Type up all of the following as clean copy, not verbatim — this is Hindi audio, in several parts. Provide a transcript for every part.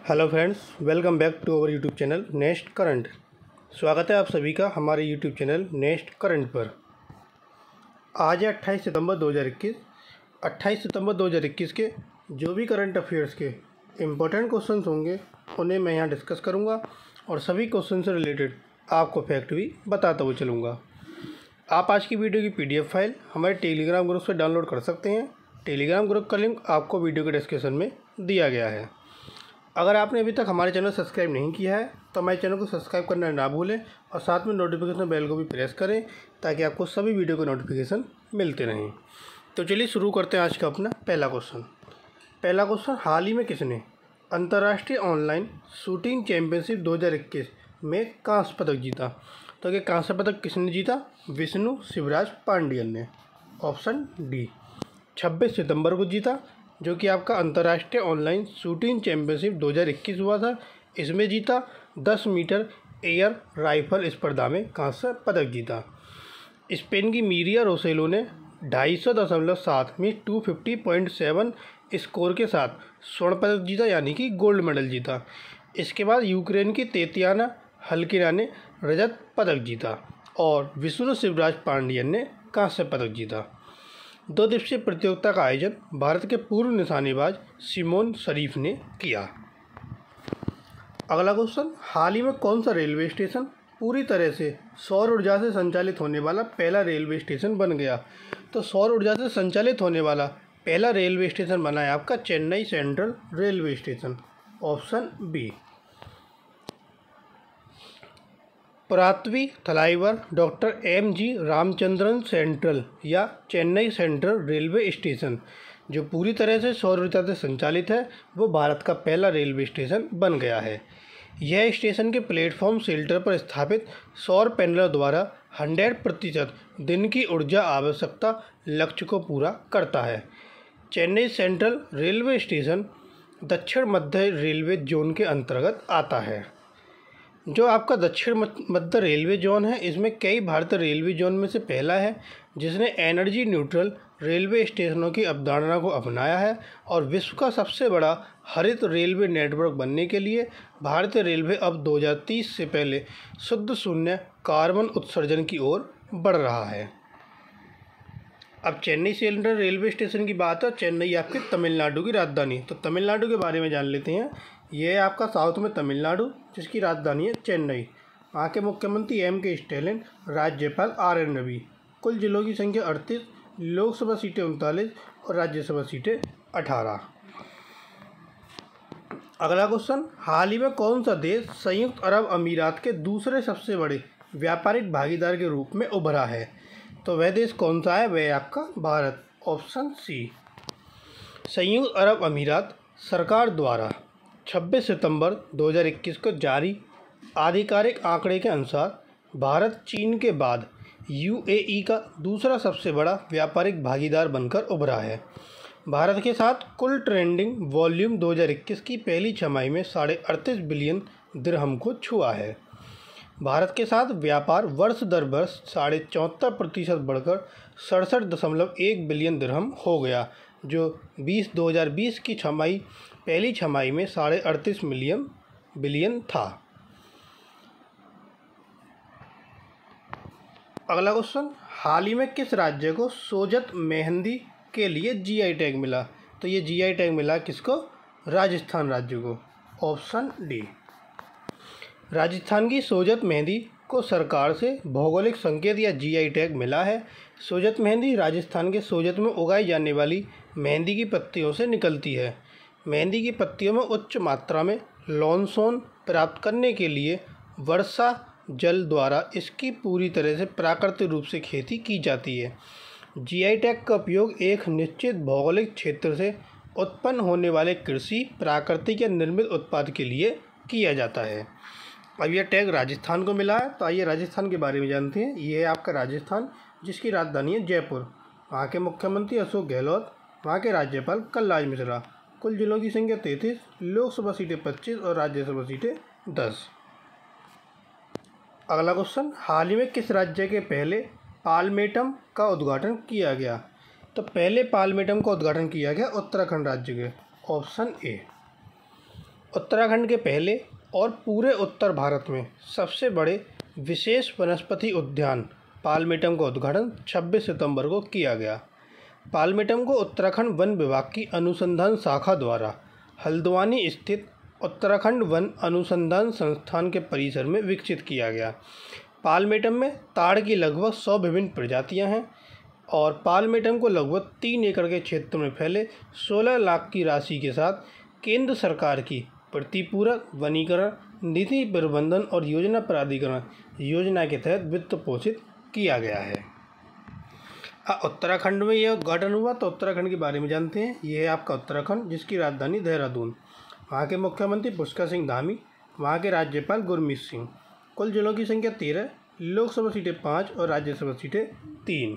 Hello friends, welcome back to our YouTube channel next current. स्वागत है आप सभी का हमारे यूट्यूब चैनल नेक्स्ट करंट पर। आज है 28 सितंबर 2021। 28 सितंबर 2021 के जो भी करंट अफेयर्स के इम्पोर्टेंट क्वेश्चंस होंगे उन्हें मैं यहाँ डिस्कस करूँगा और सभी क्वेश्चन से रिलेटेड आपको फैक्ट भी बताता हुआ चलूँगा। आप आज की वीडियो की PDF फाइल हमारे टेलीग्राम ग्रुप से डाउनलोड कर सकते हैं। टेलीग्राम ग्रुप का लिंक आपको वीडियो के डिस्क्रिप्शन में दिया गया है। अगर आपने अभी तक हमारे चैनल सब्सक्राइब नहीं किया है तो हमारे चैनल को सब्सक्राइब करना ना भूलें और साथ में नोटिफिकेशन बेल को भी प्रेस करें ताकि आपको सभी वीडियो के नोटिफिकेशन मिलते रहें। तो चलिए शुरू करते हैं आज का अपना पहला क्वेश्चन। हाल ही में किसने अंतर्राष्ट्रीय ऑनलाइन शूटिंग चैम्पियनशिप 2021 में कांस्य पदक जीता? तो ये कांस्य पदक किसने जीता? विष्णु शिवराज पांडियन ने। Option D. 26 सितंबर को जीता, जो कि आपका अंतर्राष्ट्रीय ऑनलाइन शूटिंग चैम्पियनशिप 2021 हुआ था। इसमें जीता 10 मीटर एयर राइफल स्पर्धा में कांस्य पदक जीता। स्पेन की मीरिया रोसेलो ने 250.7 में 250.7 स्कोर के साथ स्वर्ण पदक जीता, यानी कि गोल्ड मेडल जीता। इसके बाद यूक्रेन की तेतियाना हल्किना ने रजत पदक जीता और विष्णु शिवराज पांडियन ने कांस्य पदक जीता। 2 दिवसीय प्रतियोगिता का आयोजन भारत के पूर्व निशानेबाज सिमोन शरीफ ने किया। अगला क्वेश्चन, हाल ही में कौन सा रेलवे स्टेशन पूरी तरह से सौर ऊर्जा से संचालित होने वाला पहला रेलवे स्टेशन बन गया? तो सौर ऊर्जा से संचालित होने वाला पहला रेलवे स्टेशन बना है आपका Chennai central railway station. Option B. पृथ्वी Thalaivar doctor MG Ramachandran central या चेन्नई सेंट्रल रेलवे स्टेशन, जो पूरी तरह से सौर ऊर्जा से संचालित है, वो भारत का पहला रेलवे स्टेशन बन गया है। यह स्टेशन के प्लेटफॉर्म शेल्टर पर स्थापित सौर पैनलों द्वारा 100% दिन की ऊर्जा आवश्यकता लक्ष्य को पूरा करता है। चेन्नई सेंट्रल रेलवे स्टेशन दक्षिण मध्य रेलवे जोन के अंतर्गत आता है। जो आपका दक्षिण मध्य रेलवे जोन है, इसमें कई भारतीय रेलवे जोन में से पहला है जिसने एनर्जी न्यूट्रल रेलवे स्टेशनों की अवधारणा को अपनाया है और विश्व का सबसे बड़ा हरित रेलवे नेटवर्क बनने के लिए भारतीय रेलवे अब 2030 से पहले शुद्ध शून्य कार्बन उत्सर्जन की ओर बढ़ रहा है। अब चेन्नई सेंट्रल रेलवे स्टेशन की बात है। चेन्नई आपकी तमिलनाडु की राजधानी, तो तमिलनाडु के बारे में जान लेते हैं। ये है आपका साउथ में तमिलनाडु, जिसकी राजधानी है चेन्नई। वहाँ के मुख्यमंत्री M.K. स्टैलिन, राज्यपाल R.N. रवि। कुल जिलों की संख्या 38, लोकसभा सीटें 39 और राज्यसभा सीटें 18। अगला क्वेश्चन, हाल ही में कौन सा देश संयुक्त अरब अमीरात के दूसरे सबसे बड़े व्यापारिक भागीदार के रूप में उभरा है? तो वह देश कौन सा है? वह आपका भारत। Option C. संयुक्त अरब अमीरात सरकार द्वारा 26 सितंबर 2021 को जारी आधिकारिक आंकड़े के अनुसार भारत चीन के बाद UAE का दूसरा सबसे बड़ा व्यापारिक भागीदार बनकर उभरा है। भारत के साथ कुल ट्रेडिंग वॉल्यूम 2021 की पहली छमाही में 38.5 बिलियन दिरहम को छुआ है। भारत के साथ व्यापार वर्ष दर वर्ष 74% बढ़कर 67.1 बिलियन दिरहम हो गया, जो 2020 की पहली छमाही में 38.5 बिलियन था। अगला क्वेश्चन, हाल ही में किस राज्य को सोजत मेहंदी के लिए GI टैग मिला? तो ये GI टैग मिला किसको? राजस्थान राज्य को। Option D. राजस्थान की सोजत मेहंदी को सरकार से भौगोलिक संकेत या GI टैग मिला है। सोजत मेहंदी राजस्थान के सोजत में उगाई जाने वाली मेहंदी की पत्तियों से निकलती है। मेहंदी की पत्तियों में उच्च मात्रा में लॉन्सोन प्राप्त करने के लिए वर्षा जल द्वारा इसकी पूरी तरह से प्राकृतिक रूप से खेती की जाती है। GI टैग का उपयोग एक निश्चित भौगोलिक क्षेत्र से उत्पन्न होने वाले कृषि, प्राकृतिक या निर्मित उत्पाद के लिए किया जाता है। अब यह टैग राजस्थान को मिला है, तो आइए राजस्थान के बारे में जानते हैं। ये है आपका राजस्थान, जिसकी राजधानी है जयपुर। वहाँ के मुख्यमंत्री अशोक गहलोत, वहाँ के राज्यपाल कलराज मिश्रा। कुल जिलों की संख्या 33, लोकसभा सीटें 25 और राज्यसभा सीटें 10। अगला क्वेश्चन, हाल ही में किस राज्य के पहले पालमेटम का उद्घाटन किया गया? तो पहले पालमेटम का उद्घाटन किया गया उत्तराखंड राज्य के। Option A. उत्तराखंड के पहले और पूरे उत्तर भारत में सबसे बड़े विशेष वनस्पति उद्यान पालमेटम का उद्घाटन 26 सितंबर को किया गया। पालमेटम को उत्तराखंड वन विभाग की अनुसंधान शाखा द्वारा हल्द्वानी स्थित उत्तराखंड वन अनुसंधान संस्थान के परिसर में विकसित किया गया। पालमेटम में ताड़ की लगभग 100 विभिन्न प्रजातियां हैं और पालमेटम को लगभग 3 एकड़ के क्षेत्र में फैले 16 लाख की राशि के साथ केंद्र सरकार की प्रतिपूरक वनीकरण नीति प्रबंधन और योजना प्राधिकरण योजना के तहत वित्त पोषित किया गया है। उत्तराखंड में यह उद्घाटन हुआ तो उत्तराखंड के बारे में जानते हैं। यह है आपका उत्तराखंड, जिसकी राजधानी देहरादून। वहाँ के मुख्यमंत्री पुष्कर सिंह धामी, वहाँ के राज्यपाल गुरमीत सिंह। कुल जिलों की संख्या 13, लोकसभा सीटें 5 और राज्यसभा सीटें 3।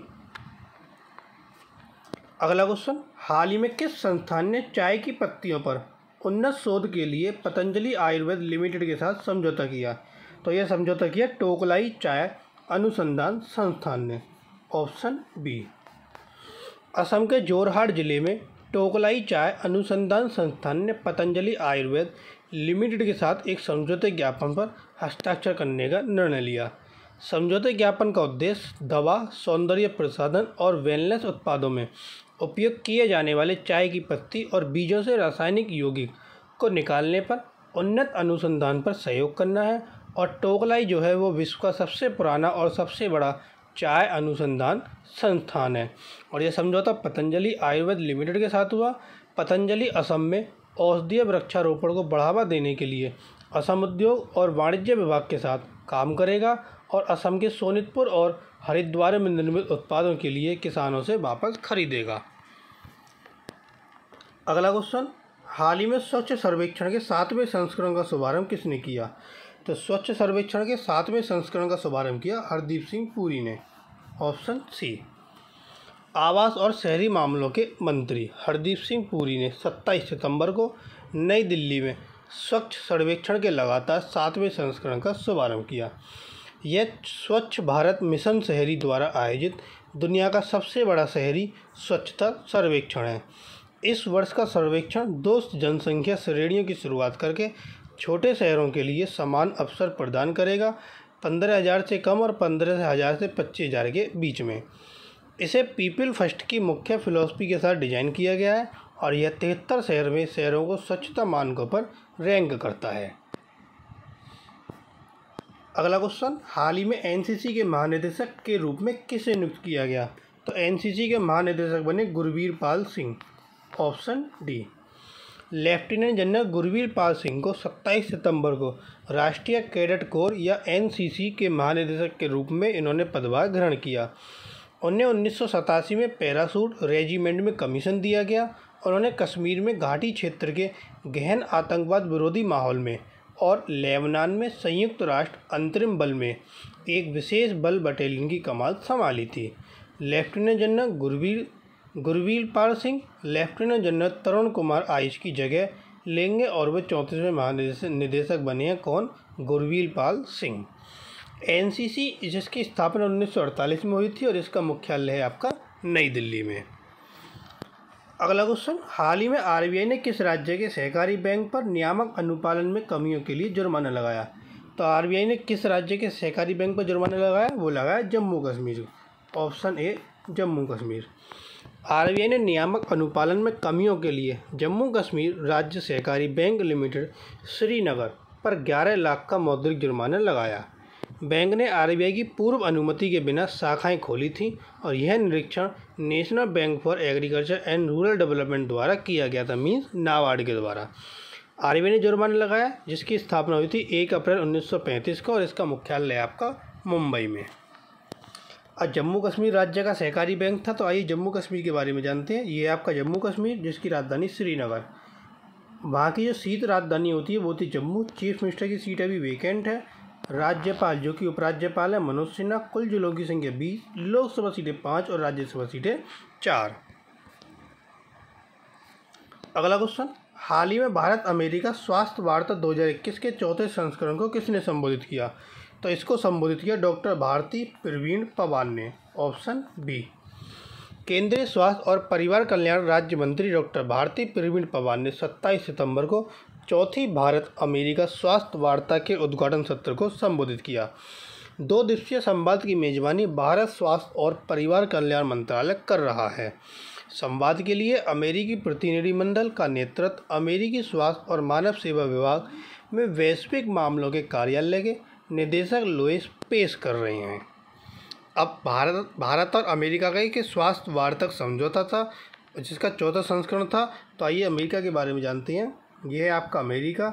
अगला क्वेश्चन, हाल ही में किस संस्थान ने चाय की पत्तियों पर उन्नत शोध के लिए पतंजलि आयुर्वेद लिमिटेड के साथ समझौता किया? तो यह समझौता किया टोकलाई चाय अनुसंधान संस्थान ने। Option B. असम के जोरहाट जिले में टोकलाई चाय अनुसंधान संस्थान ने पतंजलि आयुर्वेद लिमिटेड के साथ एक समझौते ज्ञापन पर हस्ताक्षर करने का निर्णय लिया। समझौते ज्ञापन का उद्देश्य दवा, सौंदर्य प्रसाधन और वेलनेस उत्पादों में उपयोग किए जाने वाले चाय की पत्ती और बीजों से रासायनिक यौगिक को निकालने पर उन्नत अनुसंधान पर सहयोग करना है। और टोकलाई जो है वो विश्व का सबसे पुराना और सबसे बड़ा चाय अनुसंधान संस्थान है। और यह समझौता पतंजलि आयुर्वेद लिमिटेड के साथ हुआ। पतंजलि असम में औषधीय वृक्षारोपण को बढ़ावा देने के लिए असम उद्योग और वाणिज्य विभाग के साथ काम करेगा और असम के सोनितपुर और हरिद्वार में निर्मित उत्पादों के लिए किसानों से वापस खरीदेगा। अगला क्वेश्चन, हाल ही में स्वच्छ सर्वेक्षण के 7वें संस्करण का शुभारंभ किसने किया? तो स्वच्छ सर्वेक्षण के 7वें संस्करण का शुभारंभ किया हरदीप सिंह पुरी ने। Option C. आवास और शहरी मामलों के मंत्री हरदीप सिंह पुरी ने 27 सितंबर को नई दिल्ली में स्वच्छ सर्वेक्षण के लगातार 7वें संस्करण का शुभारंभ किया। यह स्वच्छ भारत मिशन शहरी द्वारा आयोजित दुनिया का सबसे बड़ा शहरी स्वच्छता सर्वेक्षण है। इस वर्ष का सर्वेक्षण 2 जनसंख्या श्रेणियों की शुरुआत करके छोटे शहरों के लिए समान अवसर प्रदान करेगा, 15,000 से कम और 15,000 से 25,000 के बीच में। इसे पीपल फर्स्ट की मुख्य फिलॉसफी के साथ डिजाइन किया गया है और यह 73 शहरों को स्वच्छता मानकों पर रैंक करता है। अगला क्वेश्चन, हाल ही में एनसीसी के महानिदेशक के रूप में किसे नियुक्त किया गया? तो एनसीसी के महानिदेशक बने Gurvir Pal Singh. Option D. Lieutenant general Gurvir Pal Singh को 27 सितंबर को राष्ट्रीय कैडेट कोर या एनसीसी के महानिदेशक के रूप में इन्होंने पदभार ग्रहण किया। उन्हें 1987 में पैराशूट रेजिमेंट में कमीशन दिया गया। उन्होंने कश्मीर में घाटी क्षेत्र के गहन आतंकवाद विरोधी माहौल में और लेबनान में संयुक्त राष्ट्र अंतरिम बल में एक विशेष बल बटालियन की कमान संभाली थी। Lieutenant general Gurvir Pal Singh lieutenant general तरुण कुमार आइच की जगह लेंगे और वे 34वें महानिदेशक बने हैं। कौन? गुरवीर पाल सिंह। एनसीसी जिसकी स्थापना 1948 में हुई थी और इसका मुख्यालय है आपका नई दिल्ली में। अगला क्वेश्चन, हाल ही में आरबीआई ने किस राज्य के सहकारी बैंक पर नियामक अनुपालन में कमियों के लिए जुर्माना लगाया? तो आरबीआई ने किस राज्य के सहकारी बैंक पर जुर्माना लगाया? वो लगाया Jammu Kashmir. Option A Jammu Kashmir. RBI ने नियामक अनुपालन में कमियों के लिए जम्मू कश्मीर राज्य सहकारी बैंक लिमिटेड श्रीनगर पर 11 लाख का मौद्रिक जुर्माना लगाया। बैंक ने आरबीआई की पूर्व अनुमति के बिना शाखाएं खोली थीं और यह निरीक्षण national bank for agriculture and rural development द्वारा किया गया था, मीन्स नाबार्ड के द्वारा। आरबीआई ने जुर्माना लगाया जिसकी स्थापना हुई थी 1 अप्रैल 1935 को और इसका मुख्यालय आपका मुंबई में। आज जम्मू कश्मीर राज्य का सहकारी बैंक था। तो आइए जम्मू कश्मीर के बारे में जानते हैं। ये आपका जम्मू कश्मीर जिसकी राजधानी श्रीनगर। वहाँ की जो सीट राजधानी होती है वो थी जम्मू। चीफ मिनिस्टर की सीट अभी वेकेंट है। राज्यपाल जो कि उपराज्यपाल है मनोज सिन्हा। कुल जिलों की संख्या 20, लोकसभा सीटें 5 और राज्यसभा सीटें 4। अगला क्वेश्चन, हाल ही में भारत अमेरिका स्वास्थ्य वार्ता 2021 के 4थे संस्करण को किसने संबोधित किया? तो इसको संबोधित किया डॉक्टर भारती प्रवीण पवार ने। Option B. केंद्रीय स्वास्थ्य और परिवार कल्याण राज्य मंत्री डॉक्टर भारती प्रवीण पवार ने 27 सितंबर को चौथी भारत अमेरिका स्वास्थ्य वार्ता के उद्घाटन सत्र को संबोधित किया। 2 दिवसीय संवाद की मेजबानी भारत स्वास्थ्य और परिवार कल्याण मंत्रालय कर रहा है। संवाद के लिए अमेरिकी प्रतिनिधिमंडल का नेतृत्व अमेरिकी स्वास्थ्य और मानव सेवा विभाग में वैश्विक मामलों के कार्यालय के निदेशक लुइस पेश कर रहे हैं। अब भारत और अमेरिका का एक स्वास्थ्य वार्ता समझौता था जिसका 4था संस्करण था। तो आइए अमेरिका के बारे में जानते हैं। ये है आपका अमेरिका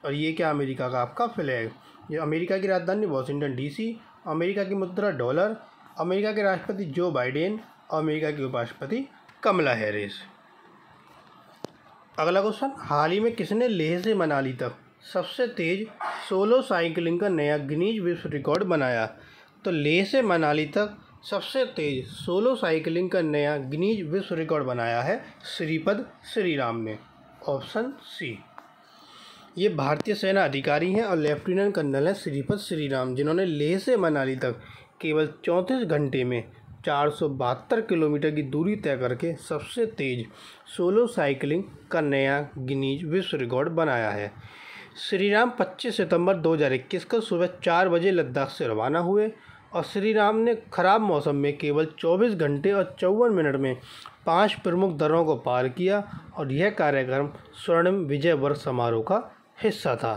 और ये क्या अमेरिका का आपका फ्लैग। ये अमेरिका की राजधानी वॉशिंगटन DC, अमेरिका की मुद्रा डॉलर, अमेरिका के राष्ट्रपति जो बाइडेन, अमेरिका की उपराष्ट्रपति कमला हैरिस। अगला क्वेश्चन, हाल ही में किसने लेह से मनाली तक सबसे तेज सोलो साइकिलिंग का नया गिनीज विश्व रिकॉर्ड बनाया? तो लेह से मनाली तक सबसे तेज सोलो साइकिलिंग का नया गिनीज विश्व रिकॉर्ड बनाया है श्रीपद श्रीराम ने, ऑप्शन सी। ये भारतीय सेना अधिकारी हैं और लेफ्टिनेंट कर्नल हैं श्रीपद श्रीराम, जिन्होंने लेह से मनाली तक केवल 34 घंटे में 472 किलोमीटर की दूरी तय करके सबसे तेज सोलो साइकिलिंग का नया गिनीज विश्व रिकॉर्ड बनाया है। श्रीराम 25 सितंबर 2021 को सुबह 4 बजे लद्दाख से रवाना हुए और श्रीराम ने खराब मौसम में केवल 24 घंटे और 54 मिनट में 5 प्रमुख दर्रों को पार किया और यह कार्यक्रम स्वर्णिम विजय वर्ष समारोह का हिस्सा था।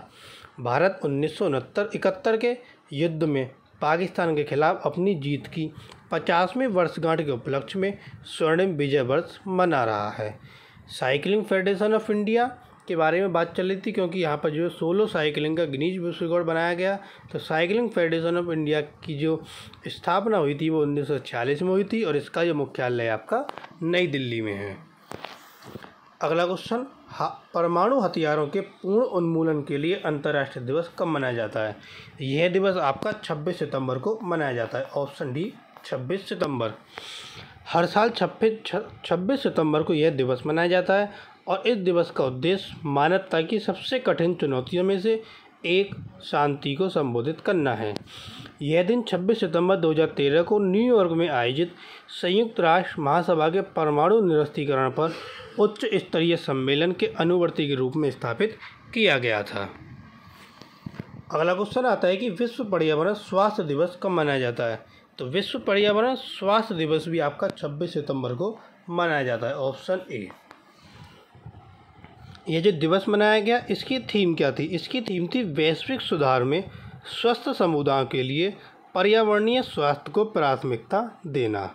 भारत 1969-71 के युद्ध में पाकिस्तान के खिलाफ अपनी जीत की 50वीं वर्षगांठ के उपलक्ष्य में स्वर्णिम विजय वर्ष मना रहा है। साइकिलिंग फेडरेशन ऑफ इंडिया के बारे में बात चल रही थी क्योंकि यहाँ पर जो सोलो साइकिलिंग का गिनीज विश्व रिकॉर्ड बनाया गया। तो साइकिलिंग फेडरेशन ऑफ इंडिया की जो स्थापना हुई थी वो 1946 में हुई थी और इसका जो मुख्यालय आपका नई दिल्ली में है। अगला क्वेश्चन, परमाणु हथियारों के पूर्ण उन्मूलन के लिए अंतर्राष्ट्रीय दिवस कब मनाया जाता है? यह दिवस आपका 26 सितंबर को मनाया जाता है, ऑप्शन डी 26 सितंबर। हर साल 26 सितंबर को यह दिवस मनाया जाता है और इस दिवस का उद्देश्य मानवता की सबसे कठिन चुनौतियों में से एक शांति को संबोधित करना है। यह दिन 26 सितंबर 2013 को न्यूयॉर्क में आयोजित संयुक्त राष्ट्र महासभा के परमाणु निरस्त्रीकरण पर उच्च स्तरीय सम्मेलन के अनुवर्ती के रूप में स्थापित किया गया था। अगला क्वेश्चन आता है कि विश्व पर्यावरण स्वास्थ्य दिवस कब मनाया जाता है? तो विश्व पर्यावरण स्वास्थ्य दिवस भी आपका 26 सितंबर को मनाया जाता है, ऑप्शन ए। यह जो दिवस मनाया गया इसकी थीम क्या थी? इसकी थीम थी वैश्विक सुधार में स्वस्थ समुदायों के लिए पर्यावरणीय स्वास्थ्य को प्राथमिकता देना।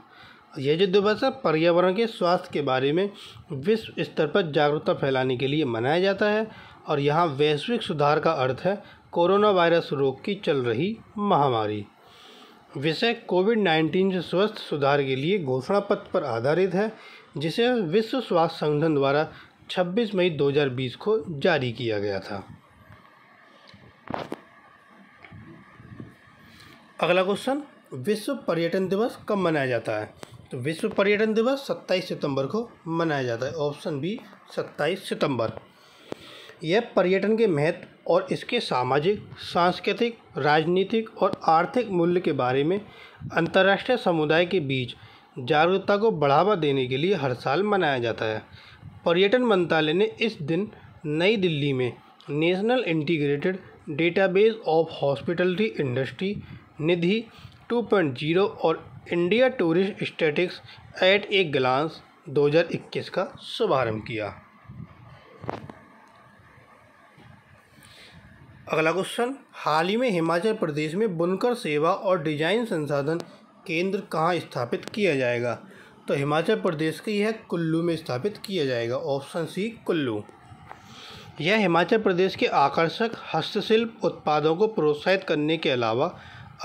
यह जो दिवस है पर्यावरण के स्वास्थ्य के बारे में विश्व स्तर पर जागरूकता फैलाने के लिए मनाया जाता है और यहाँ वैश्विक सुधार का अर्थ है कोरोना वायरस रोग की चल रही महामारी। विषय कोविड-19 से स्वस्थ सुधार के लिए घोषणा पत्र पर आधारित है जिसे विश्व स्वास्थ्य संगठन द्वारा 26 मई 2020 को जारी किया गया था। अगला क्वेश्चन, विश्व पर्यटन दिवस कब मनाया जाता है? तो विश्व पर्यटन दिवस 27 सितंबर को मनाया जाता है, ऑप्शन बी 27 सितंबर। यह पर्यटन के महत्व और इसके सामाजिक, सांस्कृतिक, राजनीतिक और आर्थिक मूल्य के बारे में अंतर्राष्ट्रीय समुदाय के बीच जागरूकता को बढ़ावा देने के लिए हर साल मनाया जाता है। पर्यटन मंत्रालय ने इस दिन नई दिल्ली में national integrated database of hospitality industry Nidhi 2.0 और India tourist statistics at a glance 2021 का शुभारंभ किया। अगला क्वेश्चन, हाल ही में हिमाचल प्रदेश में बुनकर सेवा और डिजाइन संसाधन केंद्र कहाँ स्थापित किया जाएगा? तो हिमाचल प्रदेश के यह कुल्लू में स्थापित किया जाएगा, ऑप्शन सी कुल्लू। यह हिमाचल प्रदेश के आकर्षक हस्तशिल्प उत्पादों को प्रोत्साहित करने के अलावा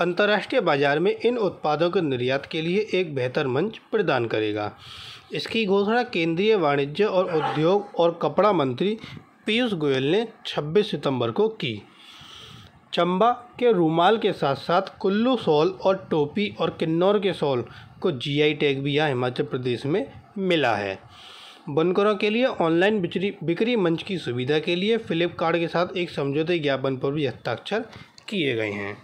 अंतर्राष्ट्रीय बाजार में इन उत्पादों के निर्यात के लिए एक बेहतर मंच प्रदान करेगा। इसकी घोषणा केंद्रीय वाणिज्य और उद्योग और कपड़ा मंत्री पीयूष गोयल ने 26 सितंबर को की। चंबा के रूमाल के साथ साथ कुल्लू शॉल और टोपी और किन्नौर के शॉल को जीआई टैग भी यहाँ हिमाचल प्रदेश में मिला है। बुनकरों के लिए ऑनलाइन बिक्री मंच की सुविधा के लिए फ्लिपकार्ट के साथ एक समझौते ज्ञापन पर भी हस्ताक्षर किए गए हैं।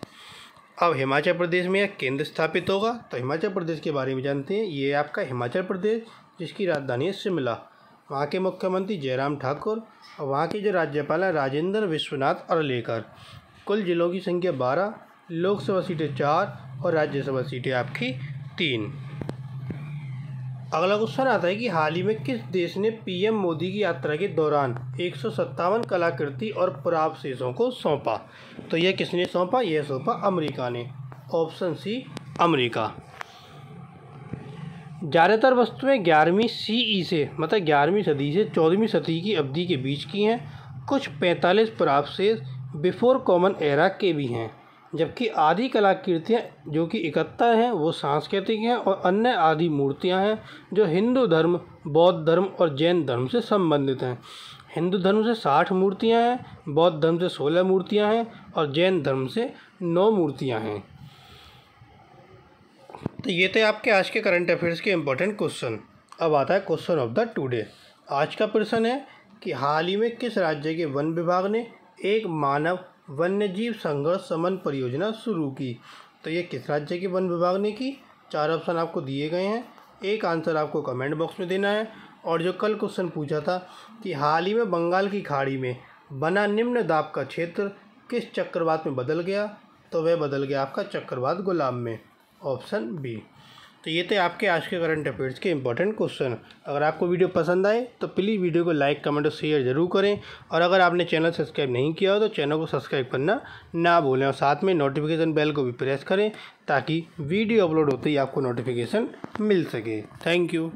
अब हिमाचल प्रदेश में यह केंद्र स्थापित होगा। तो हिमाचल प्रदेश के बारे में जानते हैं। ये आपका हिमाचल प्रदेश जिसकी राजधानी है शिमला। वहाँ के मुख्यमंत्री जयराम ठाकुर और वहाँ के जो राज्यपाल हैं राजेंद्र विश्वनाथ अर्लेकर। कुल जिलों की संख्या 12, लोकसभा सीटें 4 और राज्यसभा सीटें आपकी 3। अगला क्वेश्चन आता है कि हाल ही में किस देश ने पीएम मोदी की यात्रा के दौरान 157 कलाकृति और पुरावशेषों को सौंपा? तो यह किसने सौंपा? यह सौंपा अमेरिका ने। Option C America. ज़्यादातर वस्तुएं 11वीं CE से मतलब 11वीं सदी से 14वीं सदी की अवधि के बीच की हैं। कुछ 45 पुरावशेष बिफोर कॉमन एरा के भी हैं, जबकि आदि कलाकृतियाँ जो कि 71 हैं वो सांस्कृतिक हैं और अन्य आदि मूर्तियाँ हैं जो हिंदू धर्म, बौद्ध धर्म और जैन धर्म से संबंधित हैं। हिंदू धर्म से 60 मूर्तियाँ हैं, बौद्ध धर्म से 16 मूर्तियाँ हैं और जैन धर्म से 9 मूर्तियाँ हैं। तो ये थे आपके आज के करंट अफेयर्स के इम्पोर्टेंट क्वेश्चन। अब आता है क्वेश्चन ऑफ द टुडे। आज का प्रश्न है कि हाल ही में किस राज्य के वन विभाग ने एक मानव वन्यजीव संघर्ष शमन परियोजना शुरू की? तो ये किस राज्य के वन विभाग ने की? 4 ऑप्शन आपको दिए गए हैं, एक आंसर आपको कमेंट बॉक्स में देना है। और जो कल क्वेश्चन पूछा था कि हाल ही में बंगाल की खाड़ी में बना निम्न दाब का क्षेत्र किस चक्रवात में बदल गया? तो वह बदल गया आपका चक्रवात गुलाब में। Option B. तो ये थे आपके आज के करंट अफेयर्स के इंपॉर्टेंट क्वेश्चन। अगर आपको वीडियो पसंद आए तो प्लीज़ वीडियो को लाइक, कमेंट और शेयर ज़रूर करें। और अगर आपने चैनल सब्सक्राइब नहीं किया हो तो चैनल को सब्सक्राइब करना ना भूलें और साथ में नोटिफिकेशन बेल को भी प्रेस करें ताकि वीडियो अपलोड होते ही आपको नोटिफिकेशन मिल सके। Thank you.